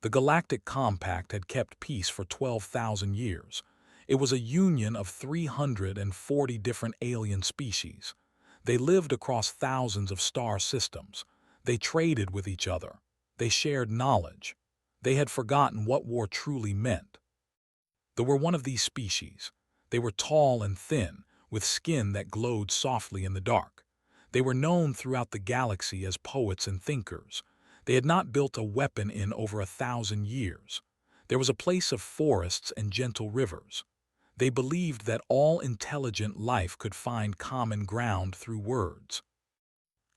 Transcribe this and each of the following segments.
The Galactic Compact had kept peace for 12,000 years. It was a union of 340 different alien species. They lived across thousands of star systems. They traded with each other. They shared knowledge. They had forgotten what war truly meant. They were one of these species. They were tall and thin, with skin that glowed softly in the dark. They were known throughout the galaxy as poets and thinkers. They had not built a weapon in over 1,000 years. There was a place of forests and gentle rivers. They believed that all intelligent life could find common ground through words.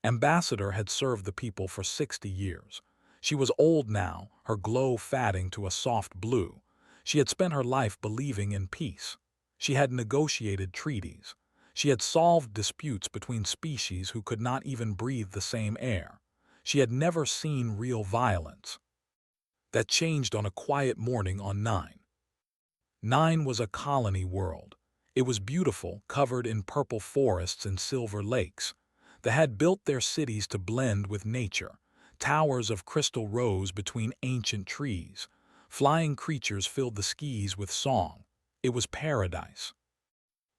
Ambassador had served the people for 60 years. She was old now, her glow fading to a soft blue. She had spent her life believing in peace. She had negotiated treaties. She had solved disputes between species who could not even breathe the same air. She had never seen real violence. That changed on a quiet morning on 9. 9 was a colony world. It was beautiful, covered in purple forests and silver lakes. They had built their cities to blend with nature. Towers of crystal rose between ancient trees. Flying creatures filled the skies with song. It was paradise.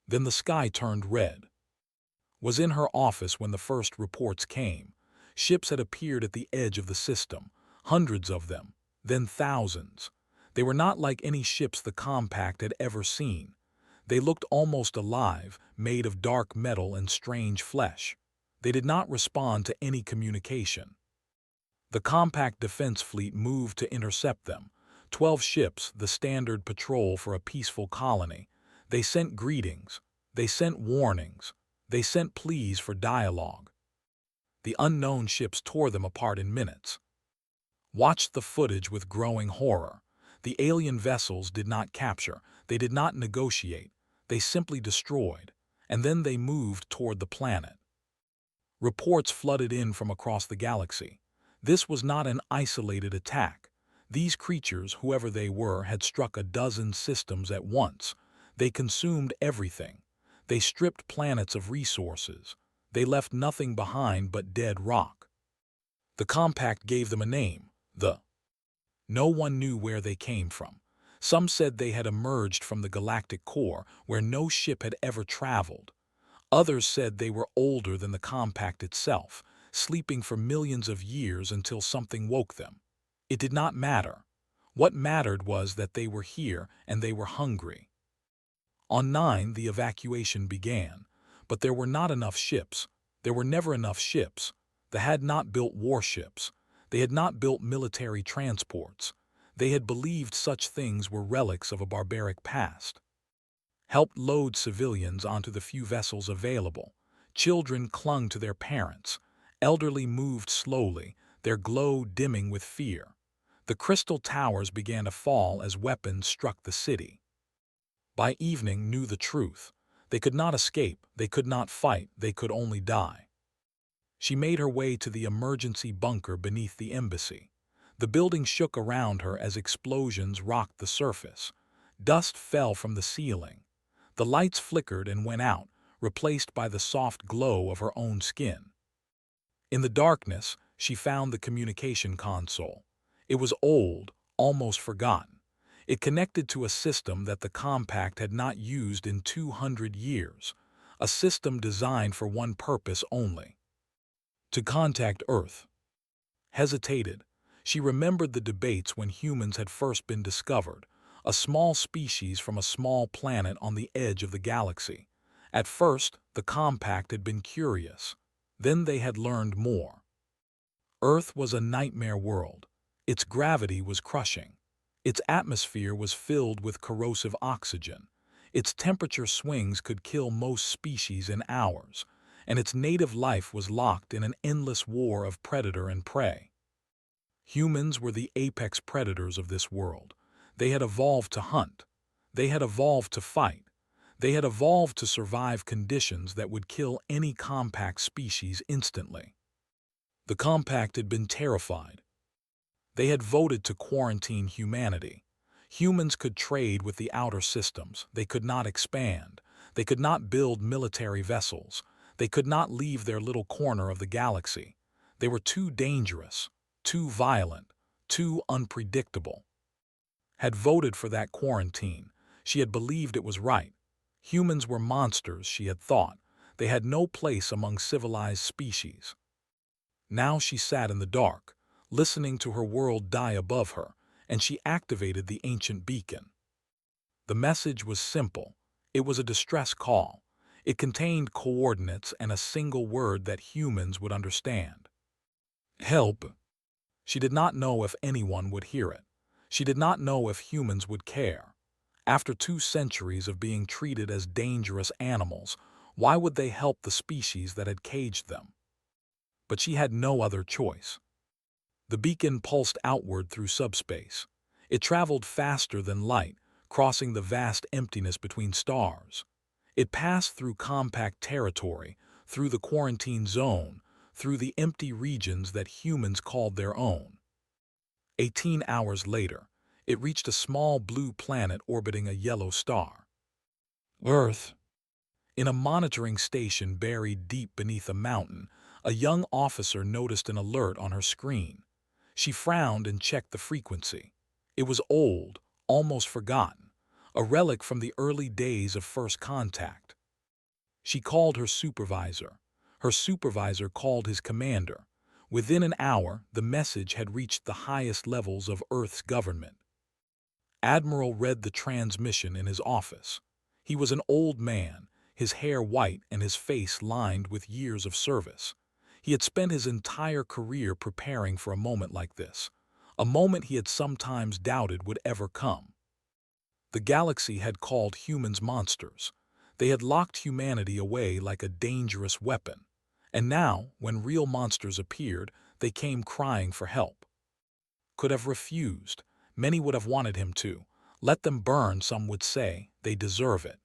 Then the sky turned red. Was in her office when the first reports came. Ships had appeared at the edge of the system, hundreds of them, then thousands. They were not like any ships the Compact had ever seen. They looked almost alive, made of dark metal and strange flesh. They did not respond to any communication. The Compact Defense Fleet moved to intercept them. 12 ships, the standard patrol for a peaceful colony. They sent greetings. They sent warnings. They sent pleas for dialogue. The unknown ships tore them apart in minutes. Watched the footage with growing horror. The alien vessels did not capture. They did not negotiate. They simply destroyed. And then they moved toward the planet. Reports flooded in from across the galaxy. This was not an isolated attack. These creatures, whoever they were, had struck a dozen systems at once. They consumed everything. They stripped planets of resources. They left nothing behind but dead rock. The Compact gave them a name, the. No one knew where they came from. Some said they had emerged from the galactic core, where no ship had ever traveled. Others said they were older than the Compact itself, sleeping for millions of years until something woke them. It did not matter. What mattered was that they were here and they were hungry. On 9, the evacuation began, but there were not enough ships. There were never enough ships. They had not built warships. They had not built military transports. They had believed such things were relics of a barbaric past. Helped load civilians onto the few vessels available. Children clung to their parents. Elderly moved slowly, their glow dimming with fear. The crystal towers began to fall as weapons struck the city. By evening knew the truth. They could not escape, they could not fight, they could only die. She made her way to the emergency bunker beneath the embassy. The building shook around her as explosions rocked the surface. Dust fell from the ceiling. The lights flickered and went out, replaced by the soft glow of her own skin. In the darkness, she found the communication console. It was old, almost forgotten. It connected to a system that the Compact had not used in 200 years, a system designed for one purpose only: to contact Earth. Hesitated. She remembered the debates when humans had first been discovered, a small species from a small planet on the edge of the galaxy. At first, the Compact had been curious. Then they had learned more. Earth was a nightmare world. Its gravity was crushing. Its atmosphere was filled with corrosive oxygen. Its temperature swings could kill most species in hours, and its native life was locked in an endless war of predator and prey. Humans were the apex predators of this world. They had evolved to hunt. They had evolved to fight. They had evolved to survive conditions that would kill any Compact species instantly. The Compact had been terrified. They had voted to quarantine humanity. Humans could trade with the outer systems. They could not expand. They could not build military vessels. They could not leave their little corner of the galaxy. They were too dangerous, too violent, too unpredictable. Had voted for that quarantine. She had believed it was right. Humans were monsters, she had thought. They had no place among civilized species. Now she sat in the dark, listening to her world die above her, and she activated the ancient beacon. The message was simple. It was a distress call. It contained coordinates and a single word that humans would understand. Help. She did not know if anyone would hear it. She did not know if humans would care. After 2 centuries of being treated as dangerous animals, why would they help the species that had caged them? But she had no other choice. The beacon pulsed outward through subspace. It traveled faster than light, crossing the vast emptiness between stars. It passed through compact territory, through the quarantine zone, through the empty regions that humans called their own. 18 hours later, it reached a small blue planet orbiting a yellow star. Earth. In a monitoring station buried deep beneath a mountain, a young officer noticed an alert on her screen. She frowned and checked the frequency. It was old, almost forgotten, a relic from the early days of first contact. She called her supervisor. Her supervisor called his commander. Within an hour, the message had reached the highest levels of Earth's government. Admiral read the transmission in his office. He was an old man, his hair white and his face lined with years of service. He had spent his entire career preparing for a moment like this, a moment he had sometimes doubted would ever come. The galaxy had called humans monsters. They had locked humanity away like a dangerous weapon. And now, when real monsters appeared, they came crying for help. Could have refused. Many would have wanted him to. Let them burn, some would say. They deserve it.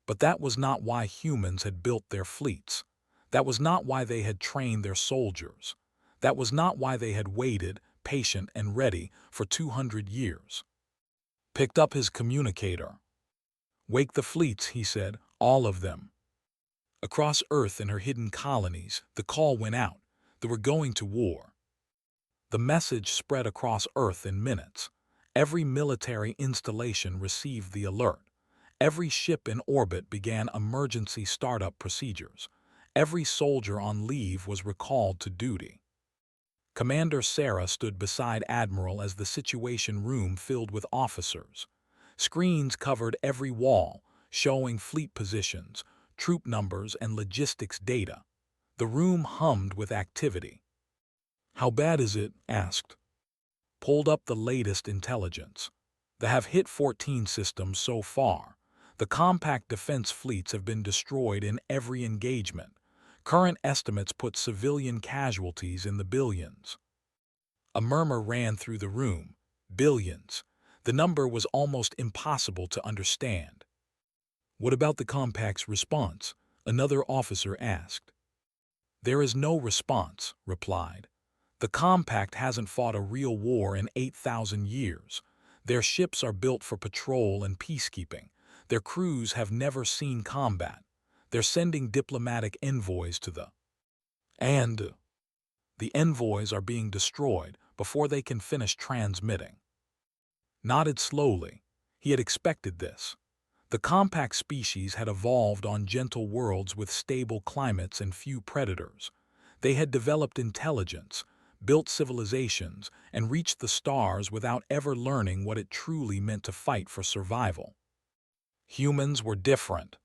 But that was not why humans had built their fleets. That was not why they had trained their soldiers. That was not why they had waited, patient and ready, for 200 years. Picked up his communicator. "Wake the fleets," he said, "all of them." Across Earth in her hidden colonies, the call went out. They were going to war. The message spread across Earth in minutes. Every military installation received the alert. Every ship in orbit began emergency startup procedures. Every soldier on leave was recalled to duty. Commander Sarah stood beside Admiral as the situation room filled with officers. Screens covered every wall, showing fleet positions, troop numbers, and logistics data. The room hummed with activity. "How bad is it?" asked. Pulled up the latest intelligence. They have hit 14 systems so far. The compact defense fleets have been destroyed in every engagement. Current estimates put civilian casualties in the billions. A murmur ran through the room. Billions. The number was almost impossible to understand. "What about the compact's response?" another officer asked. "There is no response," replied. "The compact hasn't fought a real war in 8,000 years. Their ships are built for patrol and peacekeeping. Their crews have never seen combat. They're sending diplomatic envoys to And the envoys are being destroyed before they can finish transmitting." Nodded slowly. He had expected this. The compact species had evolved on gentle worlds with stable climates and few predators. They had developed intelligence, built civilizations, and reached the stars without ever learning what it truly meant to fight for survival. Humans were different.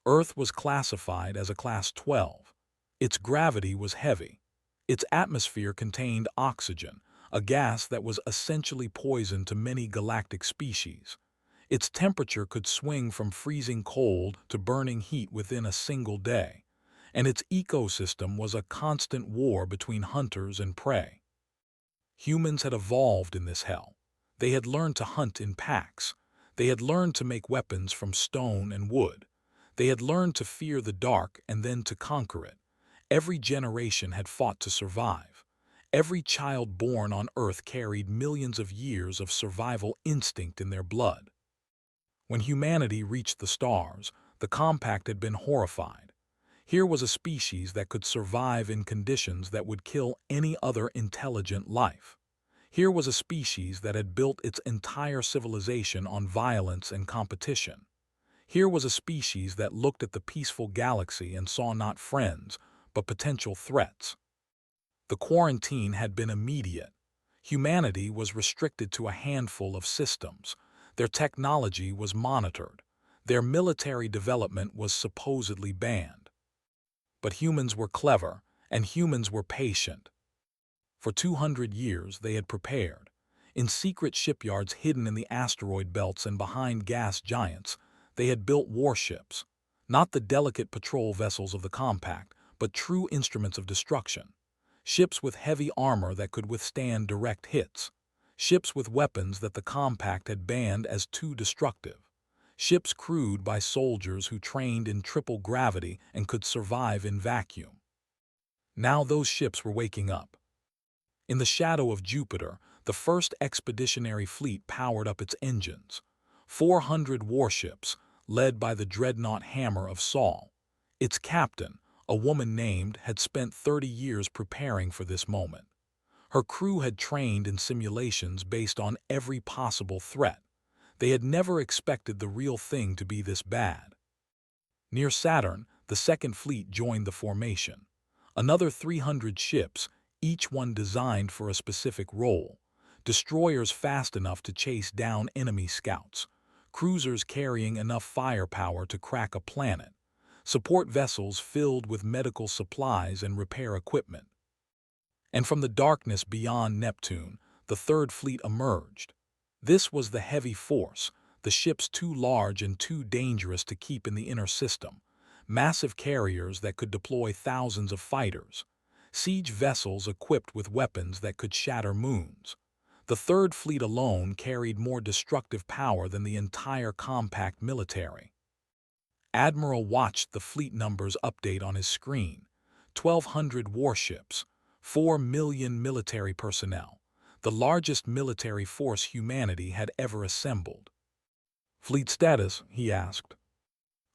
Earth was classified as a Class 12. Its gravity was heavy. Its atmosphere contained oxygen, a gas that was essentially poison to many galactic species. Its temperature could swing from freezing cold to burning heat within a single day, and its ecosystem was a constant war between hunters and prey. Humans had evolved in this hell. They had learned to hunt in packs. They had learned to make weapons from stone and wood. They had learned to fear the dark and then to conquer it. Every generation had fought to survive. Every child born on Earth carried millions of years of survival instinct in their blood. When humanity reached the stars, the compact had been horrified. Here was a species that could survive in conditions that would kill any other intelligent life. Here was a species that had built its entire civilization on violence and competition. Here was a species that looked at the peaceful galaxy and saw not friends, but potential threats. The quarantine had been immediate. Humanity was restricted to a handful of systems. Their technology was monitored. Their military development was supposedly banned. But humans were clever, and humans were patient. For 200 years they had prepared. In secret shipyards hidden in the asteroid belts and behind gas giants, they had built warships. Not the delicate patrol vessels of the Compact, but true instruments of destruction. Ships with heavy armor that could withstand direct hits. Ships with weapons that the Compact had banned as too destructive. Ships crewed by soldiers who trained in triple gravity and could survive in vacuum. Now those ships were waking up. In the shadow of Jupiter, the first expeditionary fleet powered up its engines. 400 warships, led by the dreadnought Hammer of Sol. Its captain, a woman named, had spent 30 years preparing for this moment. Her crew had trained in simulations based on every possible threat. They had never expected the real thing to be this bad. Near Saturn, the Second Fleet joined the formation. Another 300 ships, each one designed for a specific role. Destroyers fast enough to chase down enemy scouts. Cruisers carrying enough firepower to crack a planet. Support vessels filled with medical supplies and repair equipment. And from the darkness beyond Neptune, the Third Fleet emerged. This was the heavy force, the ships too large and too dangerous to keep in the inner system. Massive carriers that could deploy thousands of fighters. Siege vessels equipped with weapons that could shatter moons. The Third Fleet alone carried more destructive power than the entire Compact military. Admiral watched the fleet numbers update on his screen. 1,200 warships, 4 million military personnel, the largest military force humanity had ever assembled. "Fleet status?" he asked.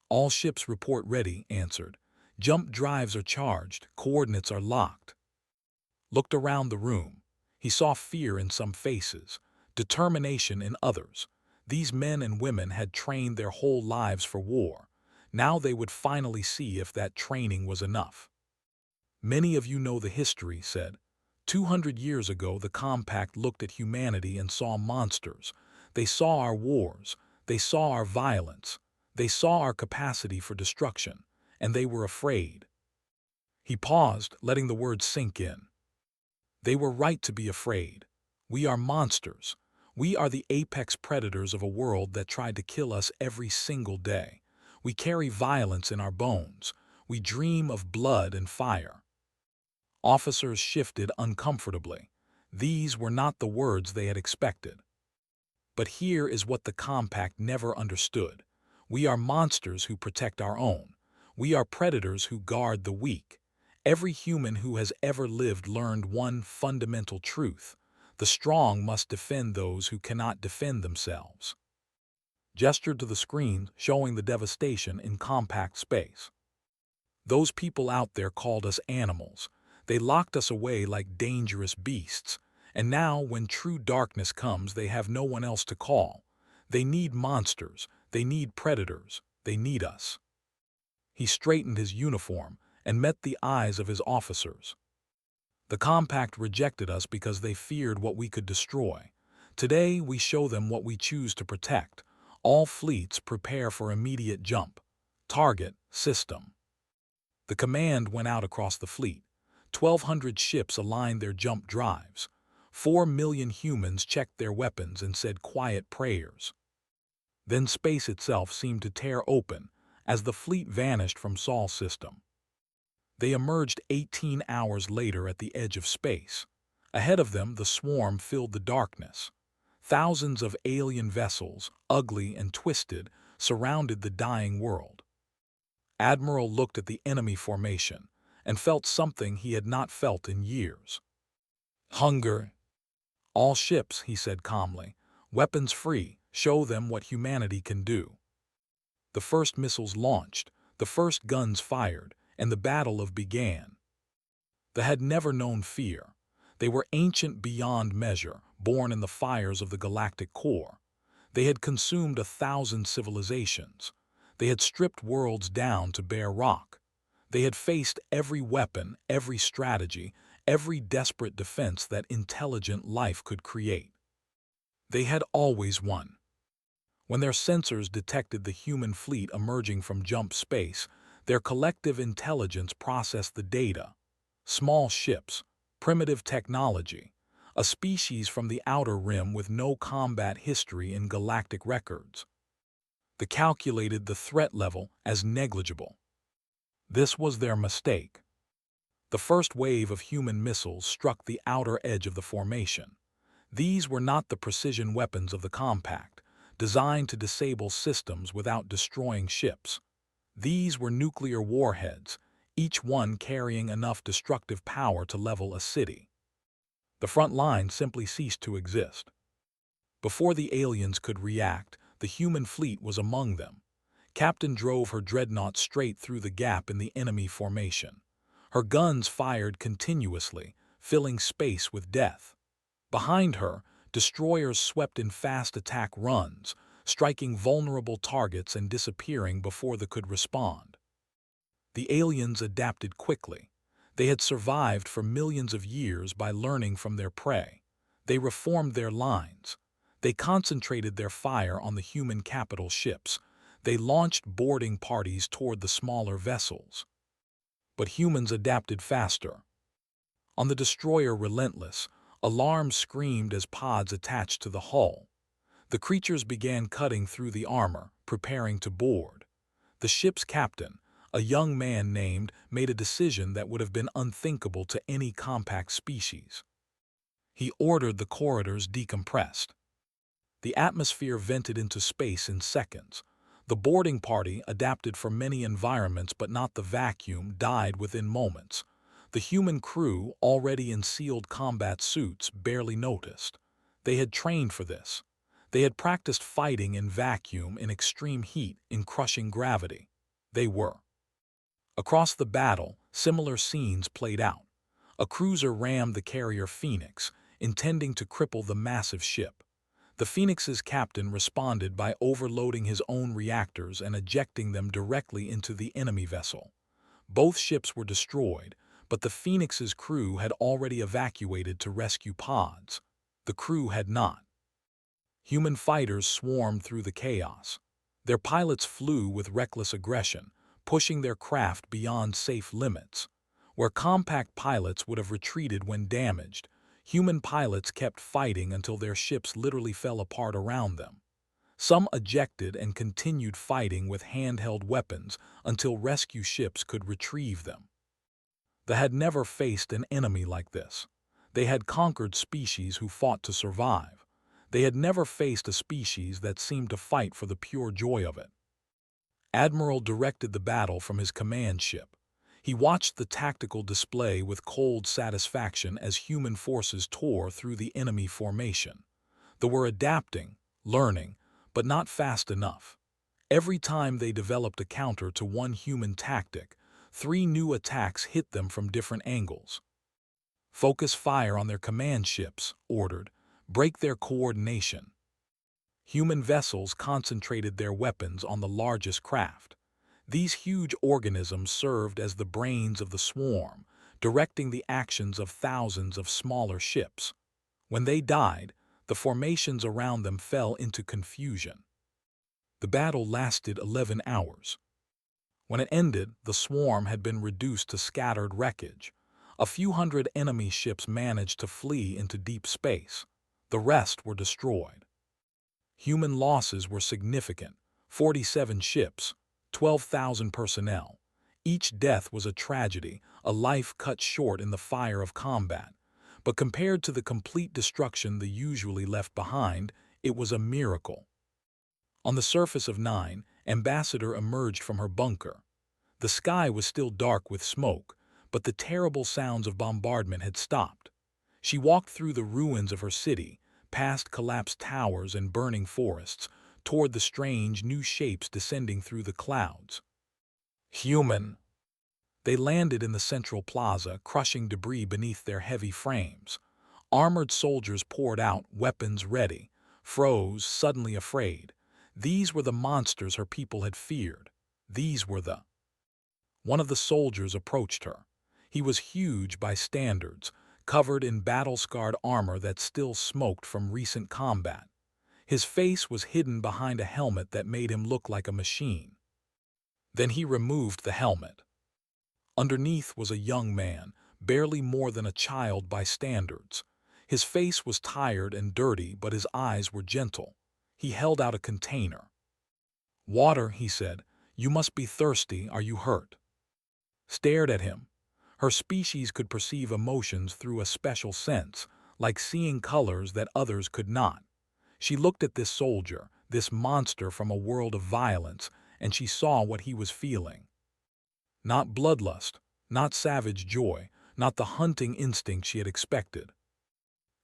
"All ships report ready," answered. "Jump drives are charged, coordinates are locked." Looked around the room. He saw fear in some faces, determination in others. These men and women had trained their whole lives for war. Now they would finally see if that training was enough. "Many of you know the history," said. 200 years ago, the Compact looked at humanity and saw monsters. They saw our wars. They saw our violence. They saw our capacity for destruction, and they were afraid. He paused, letting the words sink in. They were right to be afraid. We are monsters. We are the apex predators of a world that tried to kill us every single day. We carry violence in our bones. We dream of blood and fire. Officers shifted uncomfortably. These were not the words they had expected. But here is what the Compact never understood. We are monsters who protect our own. We are predators who guard the weak. Every human who has ever lived learned one fundamental truth. The strong must defend those who cannot defend themselves. Gestured to the screen, showing the devastation in Compact space. Those people out there called us animals. They locked us away like dangerous beasts. And now, when true darkness comes, they have no one else to call. They need monsters. They need predators. They need us. He straightened his uniform and met the eyes of his officers. The Compact rejected us because they feared what we could destroy. Today, we show them what we choose to protect. All fleets prepare for immediate jump. Target, system. The command went out across the fleet. 1,200 ships aligned their jump drives. 4 million humans checked their weapons and said quiet prayers. Then space itself seemed to tear open as the fleet vanished from Sol's system. They emerged 18 hours later at the edge of space. Ahead of them, the swarm filled the darkness. Thousands of alien vessels, ugly and twisted, surrounded the dying world. Admiral looked at the enemy formation and felt something he had not felt in years. Hunger. "All ships," he said calmly, "weapons free, show them what humanity can do." The first missiles launched, the first guns fired, and the battle began. They had never known fear. They were ancient beyond measure, born in the fires of the galactic core. They had consumed 1,000 civilizations. They had stripped worlds down to bare rock. They had faced every weapon, every strategy, every desperate defense that intelligent life could create. They had always won. When their sensors detected the human fleet emerging from jump space, their collective intelligence processed the data. Small ships, primitive technology, a species from the outer rim with no combat history in galactic records. They calculated the threat level as negligible. This was their mistake. The first wave of human missiles struck the outer edge of the formation. These were not the precision weapons of the compact, designed to disable systems without destroying ships. These were nuclear warheads, each one carrying enough destructive power to level a city. The front line simply ceased to exist. Before the aliens could react, the human fleet was among them. Captain drove her dreadnought straight through the gap in the enemy formation. Her guns fired continuously, filling space with death. Behind her, destroyers swept in fast attack runs, striking vulnerable targets and disappearing before they could respond. The aliens adapted quickly. They had survived for millions of years by learning from their prey. They reformed their lines. They concentrated their fire on the human capital ships. They launched boarding parties toward the smaller vessels. But humans adapted faster. On the destroyer Relentless, alarms screamed as pods attached to the hull. The creatures began cutting through the armor, preparing to board. The ship's captain, a young man named, made a decision that would have been unthinkable to any compact species. He ordered the corridors decompressed. The atmosphere vented into space in seconds. The boarding party, adapted for many environments but not the vacuum, died within moments. The human crew, already in sealed combat suits, barely noticed. They had trained for this. They had practiced fighting in vacuum, in extreme heat, in crushing gravity. They were. Across the battle, similar scenes played out. A cruiser rammed the carrier Phoenix, intending to cripple the massive ship. The Phoenix's captain responded by overloading his own reactors and ejecting them directly into the enemy vessel. Both ships were destroyed, but the Phoenix's crew had already evacuated to rescue pods. The crew had not. Human fighters swarmed through the chaos. Their pilots flew with reckless aggression, pushing their craft beyond safe limits. Where compact pilots would have retreated when damaged, human pilots kept fighting until their ships literally fell apart around them. Some ejected and continued fighting with handheld weapons until rescue ships could retrieve them. They had never faced an enemy like this. They had conquered species who fought to survive. They had never faced a species that seemed to fight for the pure joy of it. Admiral directed the battle from his command ship. He watched the tactical display with cold satisfaction as human forces tore through the enemy formation. They were adapting, learning, but not fast enough. Every time they developed a counter to one human tactic, 3 new attacks hit them from different angles. Focus fire on their command ships, ordered. Break their coordination. Human vessels concentrated their weapons on the largest craft. These huge organisms served as the brains of the swarm, directing the actions of thousands of smaller ships. When they died, the formations around them fell into confusion. The battle lasted 11 hours. When it ended, the swarm had been reduced to scattered wreckage. A few hundred enemy ships managed to flee into deep space. The rest were destroyed. Human losses were significant: 47 ships, 12,000 personnel. Each death was a tragedy, a life cut short in the fire of combat. But compared to the complete destruction they usually left behind, it was a miracle. On the surface of 9, Ambassador emerged from her bunker. The sky was still dark with smoke, but the terrible sounds of bombardment had stopped. She walked through the ruins of her city, past collapsed towers and burning forests, toward the strange new shapes descending through the clouds. Human. They landed in the central plaza, crushing debris beneath their heavy frames. Armored soldiers poured out, weapons ready, froze, suddenly afraid. These were the monsters her people had feared. These were the... One of the soldiers approached her. He was huge by standards, covered in battle-scarred armor that still smoked from recent combat. His face was hidden behind a helmet that made him look like a machine. Then he removed the helmet. Underneath was a young man, barely more than a child by standards. His face was tired and dirty, but his eyes were gentle. He held out a container. "Water," he said. "You must be thirsty. Are you hurt?" Stared at him. Her species could perceive emotions through a special sense, like seeing colors that others could not. She looked at this soldier, this monster from a world of violence, and she saw what he was feeling. Not bloodlust, not savage joy, not the hunting instinct she had expected.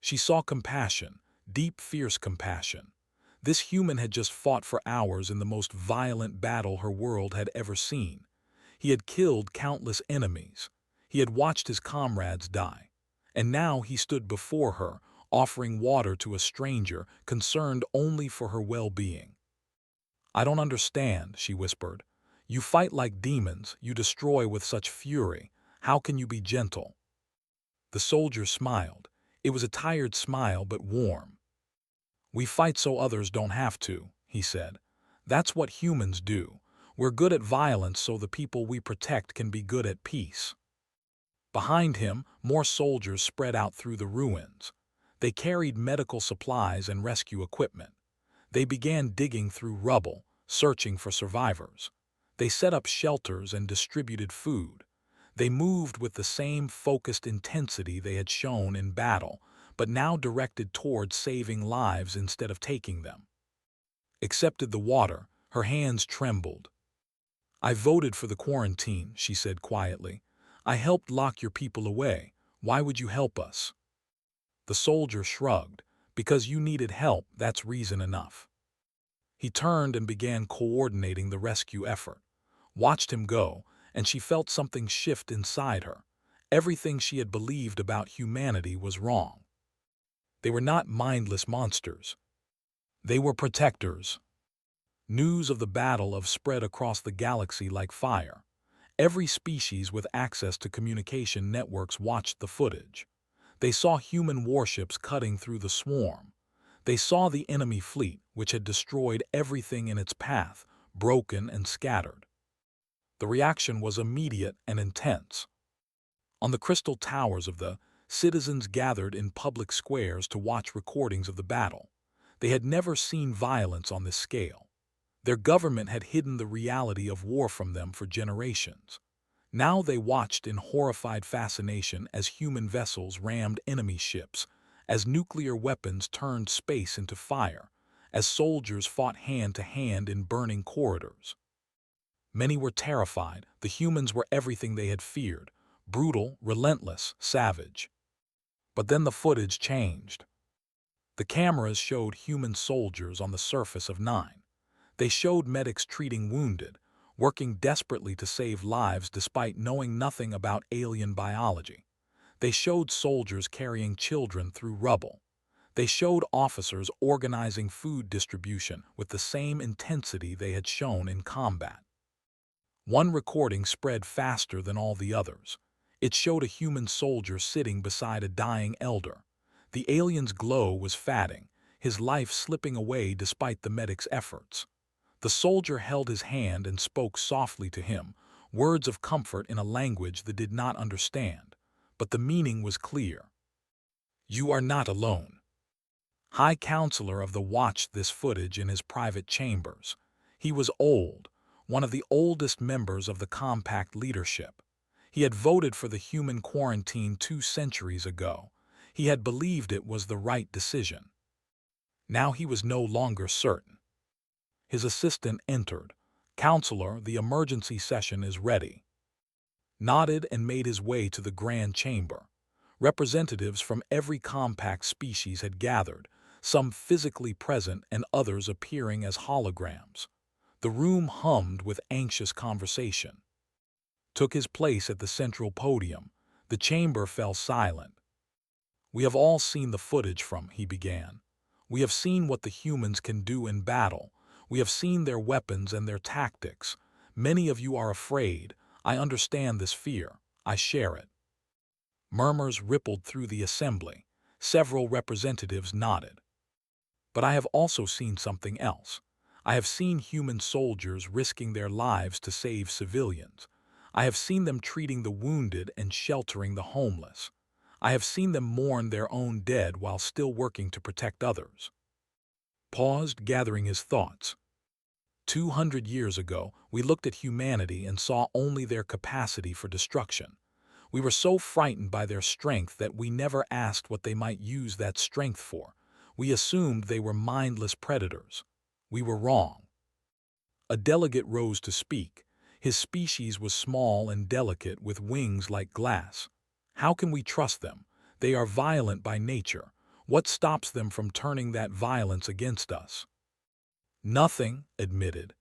She saw compassion, deep, fierce compassion. This human had just fought for hours in the most violent battle her world had ever seen. He had killed countless enemies. He had watched his comrades die. And now he stood before her, offering water to a stranger, concerned only for her well-being. "I don't understand," she whispered. "You fight like demons, you destroy with such fury. How can you be gentle?" The soldier smiled. It was a tired smile, but warm. "We fight so others don't have to," he said. "That's what humans do. We're good at violence so the people we protect can be good at peace." Behind him, more soldiers spread out through the ruins. They carried medical supplies and rescue equipment. They began digging through rubble, searching for survivors. They set up shelters and distributed food. They moved with the same focused intensity they had shown in battle, but now directed towards saving lives instead of taking them. Accepted the water, her hands trembled. "I voted for the quarantine," she said quietly. "I helped lock your people away. Why would you help us?" The soldier shrugged. "Because you needed help, that's reason enough." He turned and began coordinating the rescue effort. Watched him go, and she felt something shift inside her. Everything she had believed about humanity was wrong. They were not mindless monsters. They were protectors. News of the battle spread across the galaxy like fire. Every species with access to communication networks watched the footage. They saw human warships cutting through the swarm. They saw the enemy fleet, which had destroyed everything in its path, broken and scattered. The reaction was immediate and intense. On the crystal towers of the citizens gathered in public squares to watch recordings of the battle. They had never seen violence on this scale. Their government had hidden the reality of war from them for generations. Now they watched in horrified fascination as human vessels rammed enemy ships, as nuclear weapons turned space into fire, as soldiers fought hand to hand in burning corridors. Many were terrified. The humans were everything they had feared: brutal, relentless, savage. But then the footage changed. The cameras showed human soldiers on the surface of Nine. They showed medics treating wounded, working desperately to save lives despite knowing nothing about alien biology. They showed soldiers carrying children through rubble. They showed officers organizing food distribution with the same intensity they had shown in combat. One recording spread faster than all the others. It showed a human soldier sitting beside a dying elder. The alien's glow was fading, his life slipping away despite the medic's efforts. The soldier held his hand and spoke softly to him, words of comfort in a language they did not understand, but the meaning was clear. "You are not alone." High Counselor of the watched this footage in his private chambers. He was old, one of the oldest members of the compact leadership. He had voted for the human quarantine 2 centuries ago. He had believed it was the right decision. Now he was no longer certain. His assistant entered. "Counselor, the emergency session is ready." Nodded and made his way to the grand chamber. Representatives from every compact species had gathered, some physically present and others appearing as holograms. The room hummed with anxious conversation. Took his place at the central podium. The chamber fell silent. We have all seen the footage from, he began. We have seen what the humans can do in battle. We have seen their weapons and their tactics. Many of you are afraid. I understand this fear. I share it. Murmurs rippled through the assembly. Several representatives nodded. But I have also seen something else. I have seen human soldiers risking their lives to save civilians. I have seen them treating the wounded and sheltering the homeless. I have seen them mourn their own dead while still working to protect others. Paused, gathering his thoughts. 200 years ago, we looked at humanity and saw only their capacity for destruction. We were so frightened by their strength that we never asked what they might use that strength for. We assumed they were mindless predators. We were wrong. A delegate rose to speak. His species was small and delicate with wings like glass. How can we trust them? They are violent by nature. What stops them from turning that violence against us? Nothing, admitted.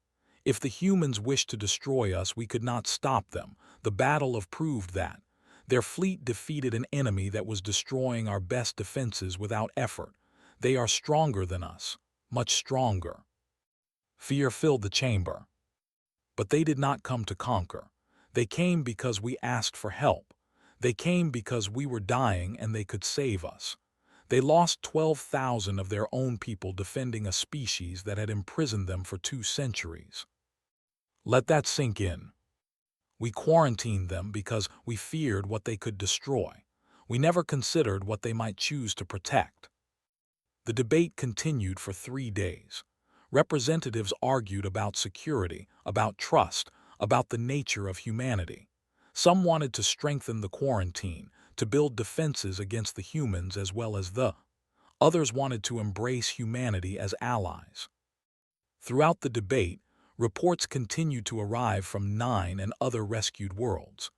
If the humans wished to destroy us, we could not stop them. The battle have proved that. Their fleet defeated an enemy that was destroying our best defenses without effort. They are stronger than us, much stronger. Fear filled the chamber. But they did not come to conquer. They came because we asked for help. They came because we were dying and they could save us. They lost 12,000 of their own people defending a species that had imprisoned them for 2 centuries. Let that sink in. We quarantined them because we feared what they could destroy. We never considered what they might choose to protect. The debate continued for 3 days. Representatives argued about security, about trust, about the nature of humanity. Some wanted to strengthen the quarantine, to build defenses against the humans as well as the. Others wanted to embrace humanity as allies. Throughout the debate, reports continued to arrive from 9 and other rescued worlds.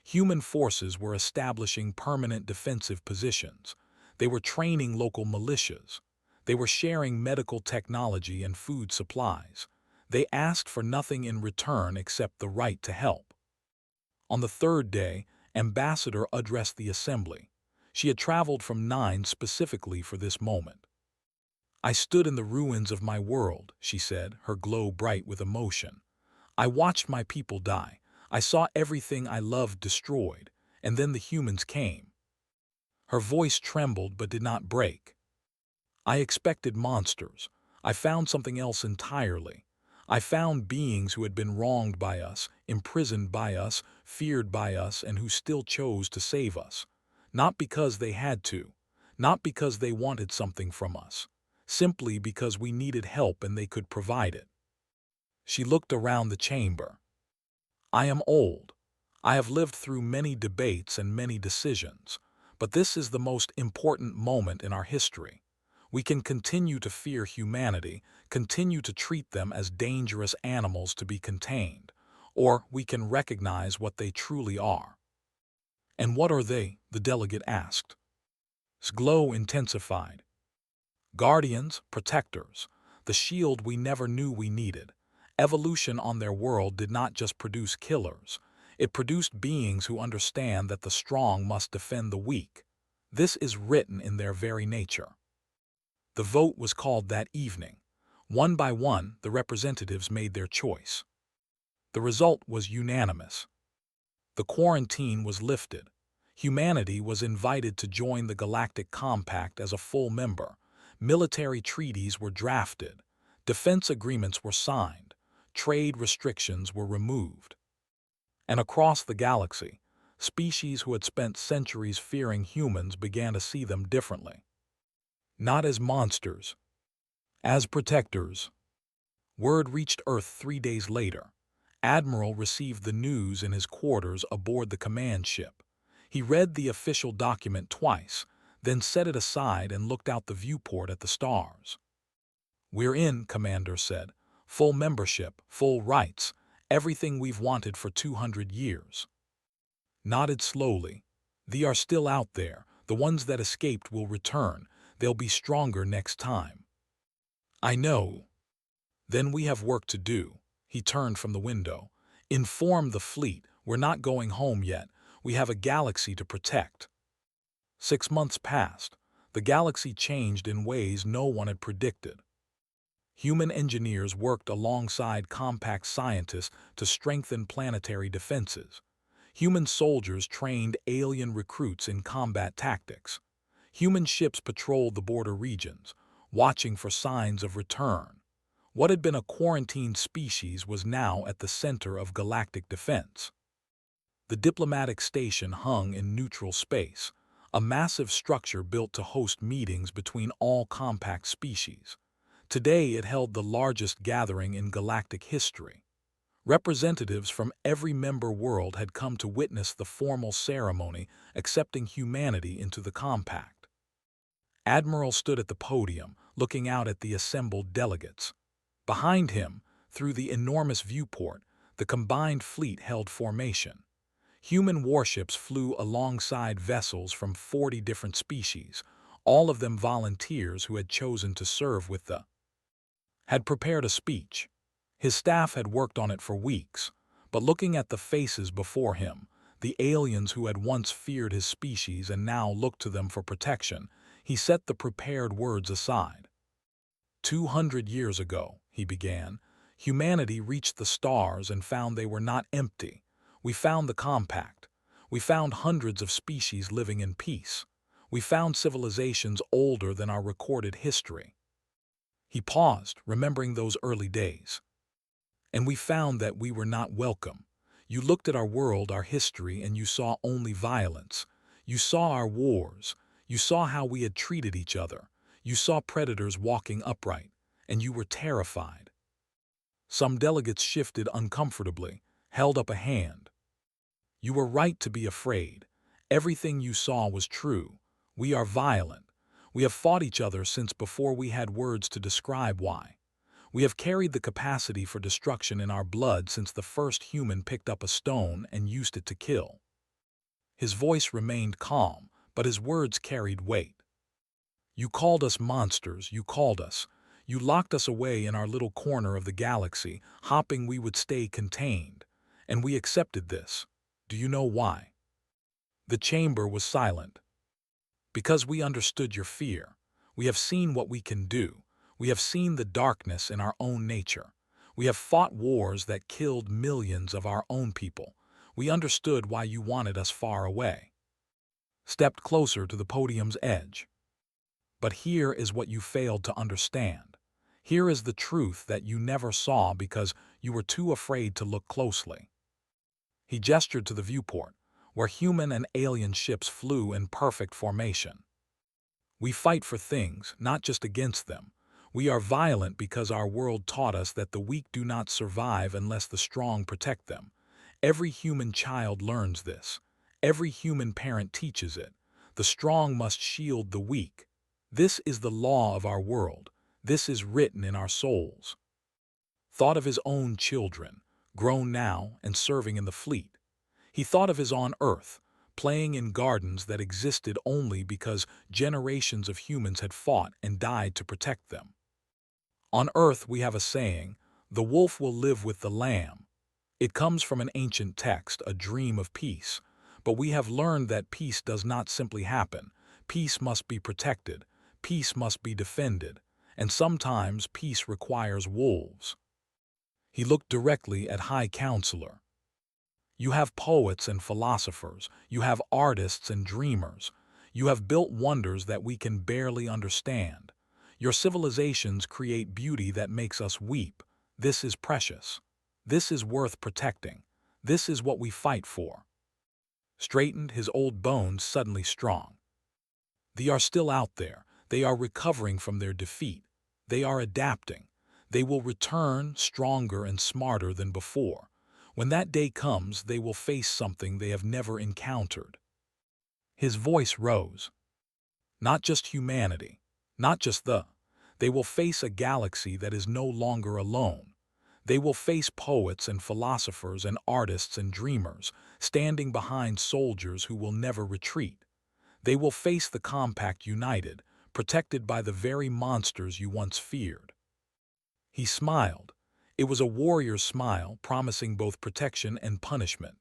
Human forces were establishing permanent defensive positions. They were training local militias. They were sharing medical technology and food supplies. They asked for nothing in return except the right to help. On the 3rd day, Ambassador addressed the assembly. She had traveled from 9 specifically for this moment. I stood in the ruins of my world, she said, her glow bright with emotion. I watched my people die. I saw everything I loved destroyed, and then the humans came. Her voice trembled but did not break. I expected monsters. I found something else entirely. I found beings who had been wronged by us, imprisoned by us, feared by us, and who still chose to save us. Not because they had to, not because they wanted something from us, simply because we needed help and they could provide it. She looked around the chamber. I am old. I have lived through many debates and many decisions, but this is the most important moment in our history. We can continue to fear humanity, continue to treat them as dangerous animals to be contained, or we can recognize what they truly are. And what are they? The delegate asked. His glow intensified. Guardians, protectors, the shield we never knew we needed. Evolution on their world did not just produce killers. It produced beings who understand that the strong must defend the weak. This is written in their very nature. The vote was called that evening. One by one, the representatives made their choice. The result was unanimous. The quarantine was lifted. Humanity was invited to join the Galactic Compact as a full member. Military treaties were drafted. Defense agreements were signed. Trade restrictions were removed. And across the galaxy, species who had spent centuries fearing humans began to see them differently. Not as monsters, as protectors. Word reached Earth 3 days later. Admiral received the news in his quarters aboard the command ship. He read the official document twice, then set it aside and looked out the viewport at the stars. We're in, Commander said. Full membership, full rights, everything we've wanted for 200 years. Nodded slowly. They are still out there. The ones that escaped will return. They'll be stronger next time. I know. Then we have work to do. He turned from the window. Inform the fleet. We're not going home yet. We have a galaxy to protect. 6 months passed. The galaxy changed in ways no one had predicted. Human engineers worked alongside compact scientists to strengthen planetary defenses. Human soldiers trained alien recruits in combat tactics. Human ships patrolled the border regions, watching for signs of return. What had been a quarantined species was now at the center of galactic defense. The diplomatic station hung in neutral space, a massive structure built to host meetings between all compact species. Today it held the largest gathering in galactic history. Representatives from every member world had come to witness the formal ceremony accepting humanity into the compact. Admiral stood at the podium, looking out at the assembled delegates. Behind him, through the enormous viewport, the combined fleet held formation. Human warships flew alongside vessels from 40 different species, all of them volunteers who had chosen to serve with the had prepared a speech. His staff had worked on it for weeks, but looking at the faces before him, the aliens who had once feared his species and now looked to them for protection, he set the prepared words aside. 200 years ago, he began, humanity reached the stars and found they were not empty. We found the compact. We found hundreds of species living in peace. We found civilizations older than our recorded history. He paused, remembering those early days. And we found that we were not welcome. You looked at our world, our history, and you saw only violence. You saw our wars. You saw how we had treated each other. You saw predators walking upright, and you were terrified. Some delegates shifted uncomfortably, held up a hand. You were right to be afraid. Everything you saw was true. We are violent. We have fought each other since before we had words to describe why. We have carried the capacity for destruction in our blood since the first human picked up a stone and used it to kill. His voice remained calm, but his words carried weight. You called us monsters, you called us. You locked us away in our little corner of the galaxy, hoping we would stay contained. And we accepted this. Do you know why? The chamber was silent. Because we understood your fear. We have seen what we can do. We have seen the darkness in our own nature. We have fought wars that killed millions of our own people. We understood why you wanted us far away. Stepped closer to the podium's edge. But here is what you failed to understand. Here is the truth that you never saw because you were too afraid to look closely. He gestured to the viewport, where human and alien ships flew in perfect formation. We fight for things, not just against them. We are violent because our world taught us that the weak do not survive unless the strong protect them. Every human child learns this. Every human parent teaches it. The strong must shield the weak. This is the law of our world. This is written in our souls. Thought of his own children, grown now and serving in the fleet. He thought of his on Earth, playing in gardens that existed only because generations of humans had fought and died to protect them. On Earth we have a saying, the wolf will live with the lamb. It comes from an ancient text, a dream of peace. But we have learned that peace does not simply happen. Peace must be protected. Peace must be defended. And sometimes peace requires wolves. He looked directly at High Counselor. You have poets and philosophers. You have artists and dreamers. You have built wonders that we can barely understand. Your civilizations create beauty that makes us weep. This is precious. This is worth protecting. This is what we fight for. Straightened, his old bones suddenly strong. They are still out there. They are recovering from their defeat. They are adapting. They will return stronger and smarter than before. When that day comes, they will face something they have never encountered. His voice rose. Not just humanity. Not just they will face a galaxy that is no longer alone. They will face poets and philosophers and artists and dreamers, standing behind soldiers who will never retreat. They will face the compact united, protected by the very monsters you once feared. He smiled. It was a warrior's smile, promising both protection and punishment.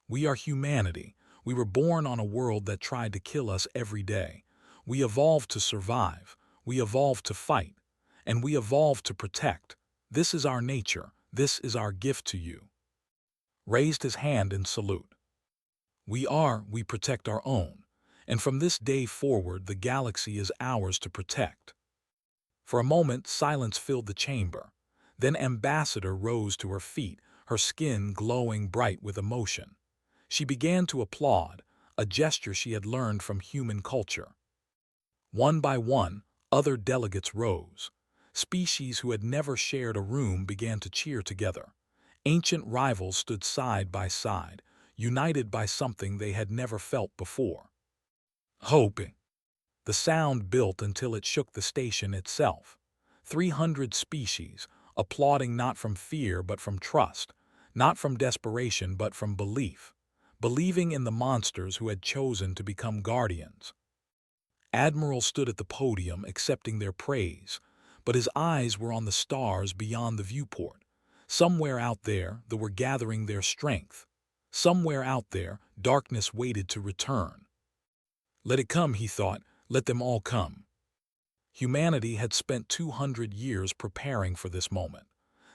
We are humanity. We were born on a world that tried to kill us every day. We evolved to survive. We evolved to fight. And we evolved to protect. This is our nature. This is our gift to you. Raised his hand in salute. We protect our own. And from this day forward, the galaxy is ours to protect. For a moment, silence filled the chamber. Then Ambassador rose to her feet, her skin glowing bright with emotion. She began to applaud, a gesture she had learned from human culture. One by one, other delegates rose. Species who had never shared a room began to cheer together. Ancient rivals stood side by side, united by something they had never felt before. Hope. The sound built until it shook the station itself. 300 species, applauding not from fear but from trust, not from desperation but from belief, believing in the monsters who had chosen to become guardians. Admiral stood at the podium accepting their praise, but his eyes were on the stars beyond the viewport. Somewhere out there, they were gathering their strength. Somewhere out there, darkness waited to return. Let it come, he thought. Let them all come. Humanity had spent 200 years preparing for this moment.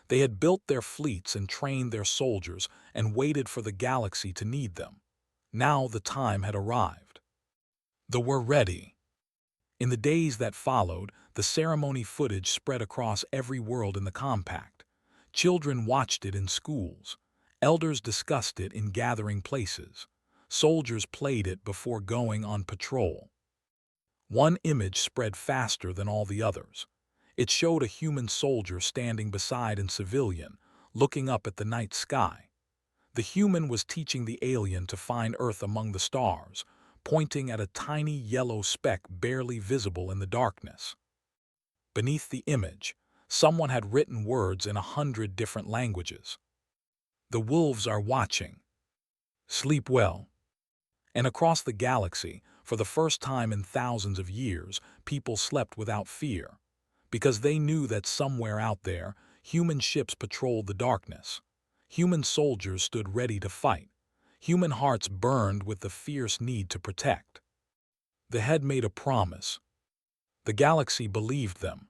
They had built their fleets and trained their soldiers and waited for the galaxy to need them. Now the time had arrived. They were ready. In the days that followed, the ceremony footage spread across every world in the compact. Children watched it in schools. Elders discussed it in gathering places. Soldiers played it before going on patrol. One image spread faster than all the others. It showed a human soldier standing beside a civilian, looking up at the night sky. The human was teaching the alien to find Earth among the stars, pointing at a tiny yellow speck barely visible in the darkness. Beneath the image, someone had written words in 100 different languages. The wolves are watching. Sleep well. And across the galaxy, for the first time in thousands of years, people slept without fear, because they knew that somewhere out there, human ships patrolled the darkness. Human soldiers stood ready to fight. Human hearts burned with the fierce need to protect. They had made a promise. The galaxy believed them.